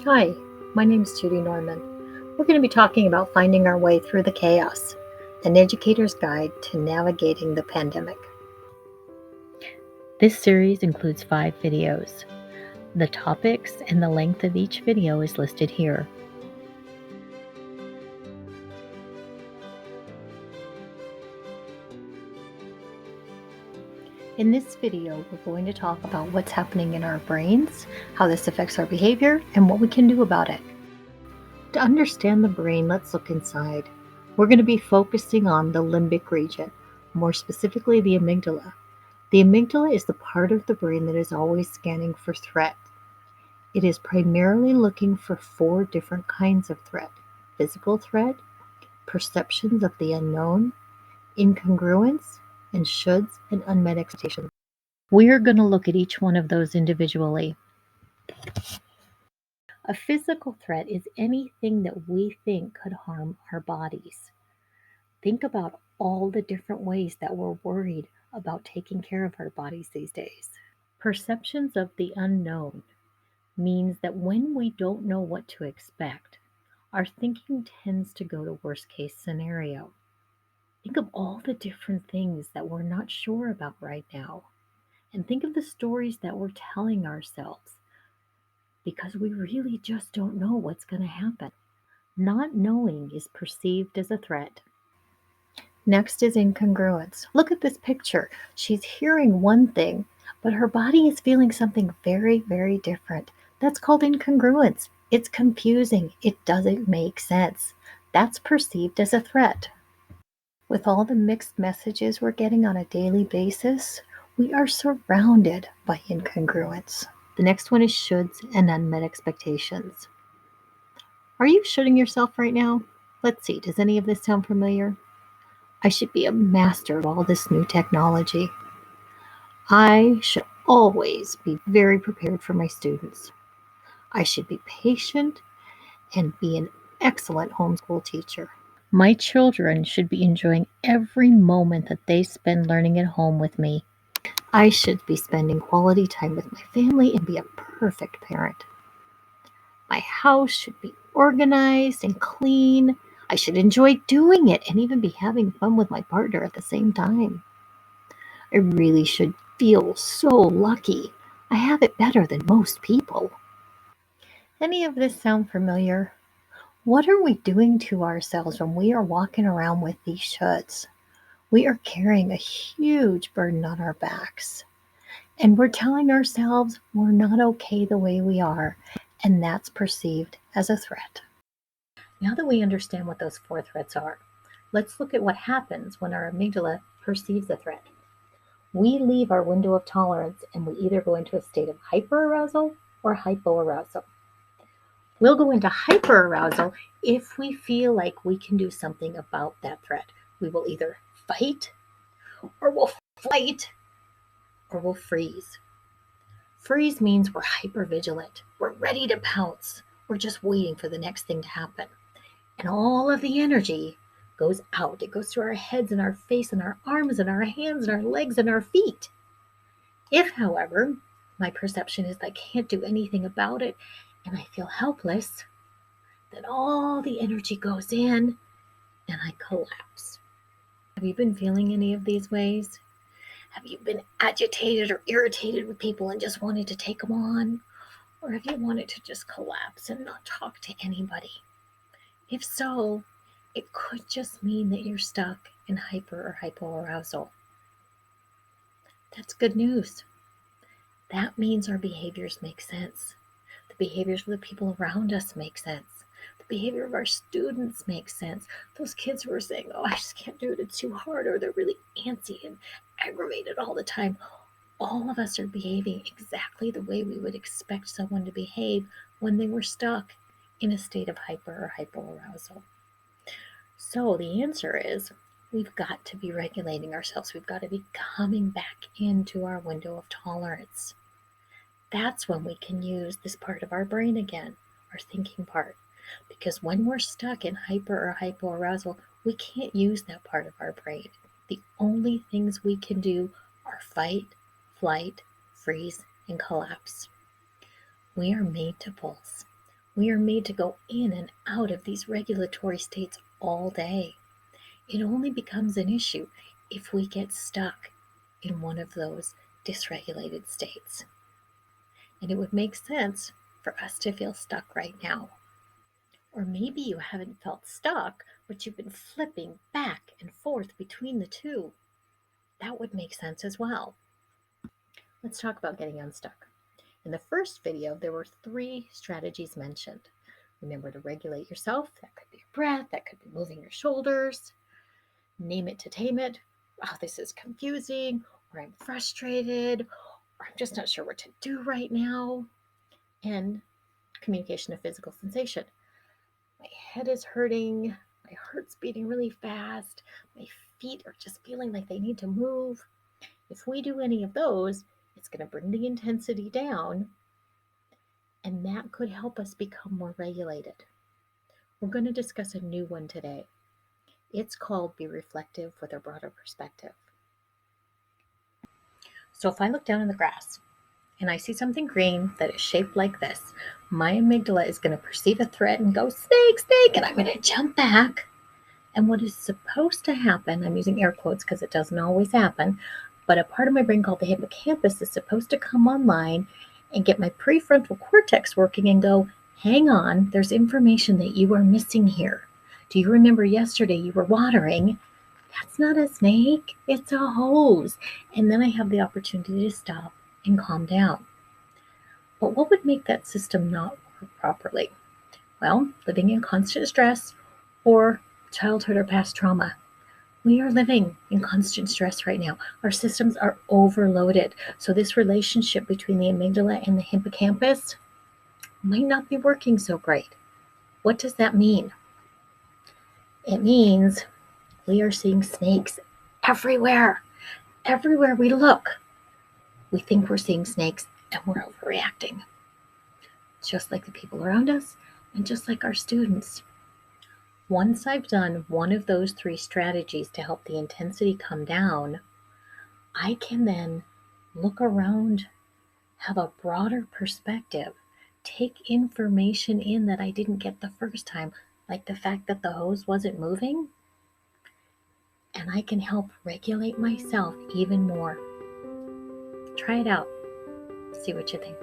Hi, my name is Judy Norman. We're going to be talking about finding our way through the chaos, an educator's guide to navigating the pandemic. This series includes 5 videos. The topics and the length of each video is listed here. In this video, we're going to talk about what's happening in our brains, how this affects our behavior, and what we can do about it. To understand the brain, let's look inside. We're going to be focusing on the limbic region, more specifically the amygdala. The amygdala is the part of the brain that is always scanning for threat. It is primarily looking for 4 different kinds of threat: physical threat, perceptions of the unknown, incongruence, and shoulds and unmet expectations. We are going to look at each one of those individually. A physical threat is anything that we think could harm our bodies. Think about all the different ways that we're worried about taking care of our bodies these days. Perceptions of the unknown means that when we don't know what to expect, our thinking tends to go to worst case scenario. Think of all the different things that we're not sure about right now. And think of the stories that we're telling ourselves because we really just don't know what's going to happen. Not knowing is perceived as a threat. Next is incongruence. Look at this picture. She's hearing one thing, but her body is feeling something very, very different. That's called incongruence. It's confusing. It doesn't make sense. That's perceived as a threat. With all the mixed messages we're getting on a daily basis, we are surrounded by incongruence. The next one is shoulds and unmet expectations. Are you shoulding yourself right now? Let's see, does any of this sound familiar? I should be a master of all this new technology. I should always be very prepared for my students. I should be patient and be an excellent homeschool teacher. My children should be enjoying every moment that they spend learning at home with me. I should be spending quality time with my family and be a perfect parent. My house should be organized and clean. I should enjoy doing it and even be having fun with my partner at the same time. I really should feel so lucky. I have it better than most people. Any of this sound familiar? What are we doing to ourselves when we are walking around with these shoulds? We are carrying a huge burden on our backs. And we're telling ourselves we're not okay the way we are, and that's perceived as a threat. Now that we understand what those 4 threats are, let's look at what happens when our amygdala perceives a threat. We leave our window of tolerance and we either go into a state of hyperarousal or hypoarousal. We'll go into hyperarousal if we feel like we can do something about that threat. We will either fight, or we'll flight, or we'll freeze. Freeze means we're hypervigilant. We're ready to pounce. We're just waiting for the next thing to happen. And all of the energy goes out. It goes through our heads and our face and our arms and our hands and our legs and our feet. If, however, my perception is I can't do anything about it and I feel helpless, then all the energy goes in and I collapse. Have you been feeling any of these ways? Have you been agitated or irritated with people and just wanted to take them on? Or have you wanted to just collapse and not talk to anybody? If so, it could just mean that you're stuck in hyper or hypoarousal. That's good news. That means our behaviors make sense. The behaviors of the people around us make sense. The behavior of our students makes sense. Those kids who are saying, oh, I just can't do it, it's too hard, or they're really antsy and aggravated all the time. All of us are behaving exactly the way we would expect someone to behave when they were stuck in a state of hyper or hypoarousal. So the answer is we've got to be regulating ourselves. We've got to be coming back into our window of tolerance. That's when we can use this part of our brain again, our thinking part. Because when we're stuck in hyper or hypoarousal, we can't use that part of our brain. The only things we can do are fight, flight, freeze, and collapse. We are made to pulse. We are made to go in and out of these regulatory states all day. It only becomes an issue if we get stuck in one of those dysregulated states. And it would make sense for us to feel stuck right now. Or maybe you haven't felt stuck, but you've been flipping back and forth between the two. That would make sense as well. Let's talk about getting unstuck. In the first video, there were 3 strategies mentioned. Remember to regulate yourself. That could be your breath, that could be moving your shoulders. Name it to tame it. Oh, this is confusing, or I'm frustrated, or I'm just not sure what to do right now. And communication of physical sensation. My head is hurting, my heart's beating really fast, my feet are just feeling like they need to move. If we do any of those, it's going to bring the intensity down, and that could help us become more regulated. We're going to discuss a new one today. It's called Be Reflective with a Broader Perspective. So if I look down in the grass and I see something green that is shaped like this, my amygdala is going to perceive a threat and go, snake, snake, and I'm going to jump back. And what is supposed to happen, I'm using air quotes because it doesn't always happen, but a part of my brain called the hippocampus is supposed to come online and get my prefrontal cortex working and go, hang on, there's information that you are missing here. Do you remember yesterday you were watering? That's not a snake, it's a hose. And then I have the opportunity to stop and calm down. But what would make that system not work properly? Well, living in constant stress or childhood or past trauma. We are living in constant stress right now. Our systems are overloaded. So this relationship between the amygdala and the hippocampus might not be working so great. What does that mean? It means we are seeing snakes everywhere. Everywhere we look, we think we're seeing snakes and we're overreacting. Just like the people around us and just like our students. Once I've done one of those 3 strategies to help the intensity come down, I can then look around, have a broader perspective, take information in that I didn't get the first time, like the fact that the hose wasn't moving, and I can help regulate myself even more. Try it out. See what you think.